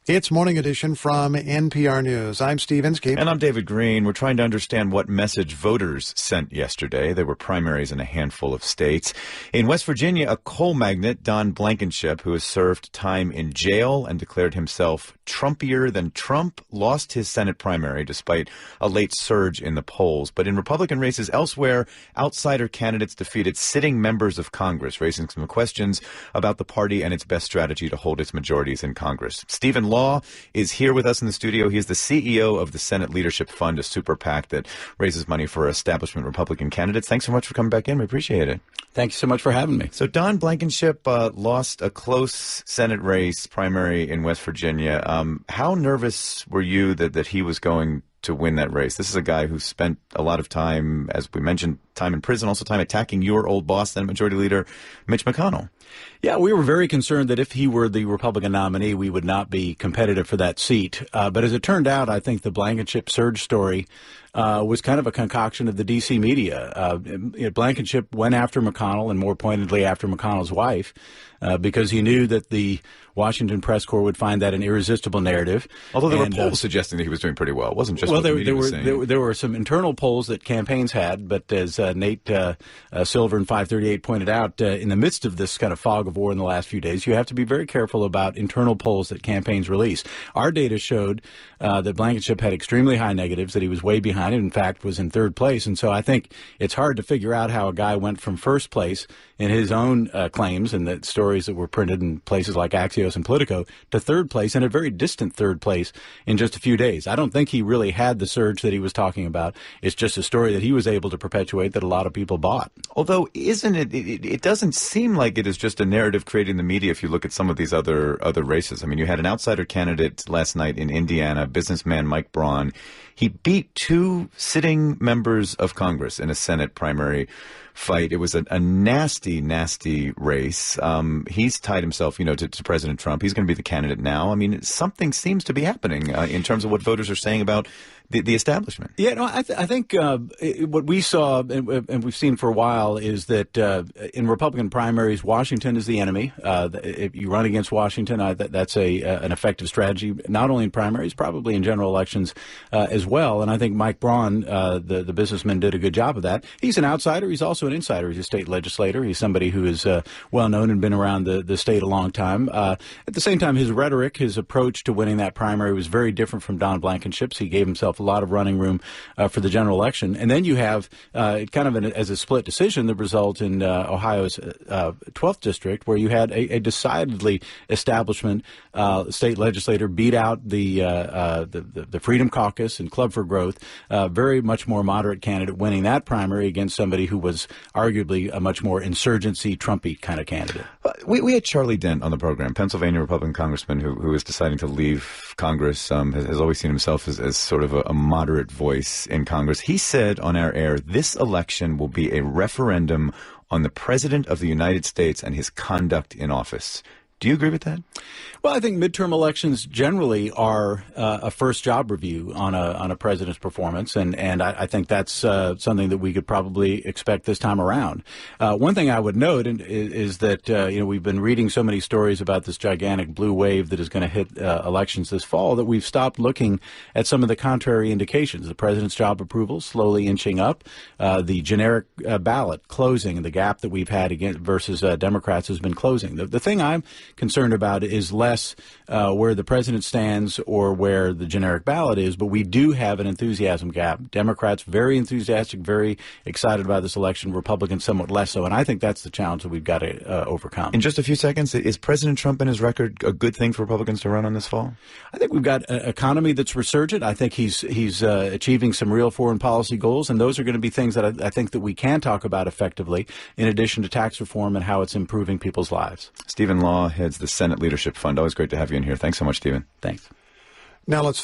It's Morning Edition from NPR News. I'm Steve Inskeep. And I'm David Green. We're trying to understand what message voters sent yesterday. There were primaries in a handful of states. In West Virginia, a coal magnate, Don Blankenship, who has served time in jail and declared himself Trumpier than Trump, lost his Senate primary despite a late surge in the polls. But in Republican races elsewhere, outsider candidates defeated sitting members of Congress, raising some questions about the party and its best strategy to hold its majorities in Congress. Stephen Law is here with us in the studio. He is the CEO of the Senate Leadership Fund, a super PAC that raises money for establishment Republican candidates. Thanks so much for coming back in. We appreciate it. Thank you so much for having me. So Don Blankenship lost a close Senate race primary in West Virginia. How nervous were you that he was going to win that race? This is a guy who spent a lot of time, as we mentioned, time in prison, also time attacking your old boss, then Majority Leader Mitch McConnell. Yeah, we were very concerned that if he were the Republican nominee, we would not be competitive for that seat. But as it turned out, I think the Blankenship surge story was kind of a concoction of the D.C. media. Blankenship went after McConnell, and more pointedly after McConnell's wife, because he knew that the Washington press corps would find that an irresistible narrative. Although there were polls suggesting that he was doing pretty well. It wasn't just what the media was saying. There were some internal polls that campaigns had, but as Nate Silver in 538 pointed out, in the midst of this kind of fog of war in the last few days, you have to be very careful about internal polls that campaigns release. Our data showed that Blankenship had extremely high negatives, that he was way behind, and in fact was in third place. And so I think it's hard to figure out how a guy went from first place in his own claims and the stories that were printed in places like Axios and Politico to third place, and a very distant third place in just a few days. I don't think he really had the surge that he was talking about. It's just a story that he was able to perpetuate that a lot of people bought. Although, isn't it doesn't seem like it is just a narrative created in the media if you look at some of these other races. I mean, you had an outsider candidate last night in Indiana, businessman Mike Braun. He beat two sitting members of Congress in a Senate primary fight. It was a nasty, nasty race. He's tied himself, to President Trump. He's going to be the candidate now. I mean, something seems to be happening in terms of what voters are saying about the establishment. Yeah, no, I think what we saw and we've seen for a while is that in Republican primaries, Washington is the enemy. If you run against Washington, that's an effective strategy, not only in primaries, probably in general elections as well. And I think Mike Braun, the businessman, did a good job of that. He's an outsider. He's also an insider. He's a state legislator. He's somebody who is well known and been around the state a long time. At the same time, his rhetoric, his approach to winning that primary was very different from Don Blankenship's. He gave himself a lot of running room for the general election. And then you have kind of as a split decision, the result in Ohio's 12th district, where you had a decidedly establishment state legislator beat out the Freedom Caucus and Club for Growth, very much more moderate candidate winning that primary against somebody who was arguably a much more insurgency, Trumpy kind of candidate. We had Charlie Dent on the program, Pennsylvania Republican congressman who is deciding to leave Congress, has always seen himself as sort of a moderate voice in Congress. He said on our air, this election will be a referendum on the President of the United States and his conduct in office. Do you agree with that? Well, I think midterm elections generally are a first job review on a president's performance, and I think that's something that we could probably expect this time around. One thing I would note is that we've been reading so many stories about this gigantic blue wave that is going to hit elections this fall that we've stopped looking at some of the contrary indications. The president's job approval slowly inching up, the generic ballot closing, and the gap that we've had versus Democrats has been closing. The thing I'm concerned about is less where the president stands or where the generic ballot is, but we do have an enthusiasm gap. Democrats very enthusiastic, very excited about this election. Republicans somewhat less so, and I think that's the challenge that we've got to overcome. In just a few seconds, is President Trump and his record a good thing for Republicans to run on this fall? I think we've got an economy that's resurgent. I think he's achieving some real foreign policy goals, and those are going to be things that I think that we can talk about effectively, in addition to tax reform and how it's improving people's lives. Stephen Law heads the Senate Leadership Fund. Always great to have you in here. Thanks so much, Stephen. Thanks. Now let's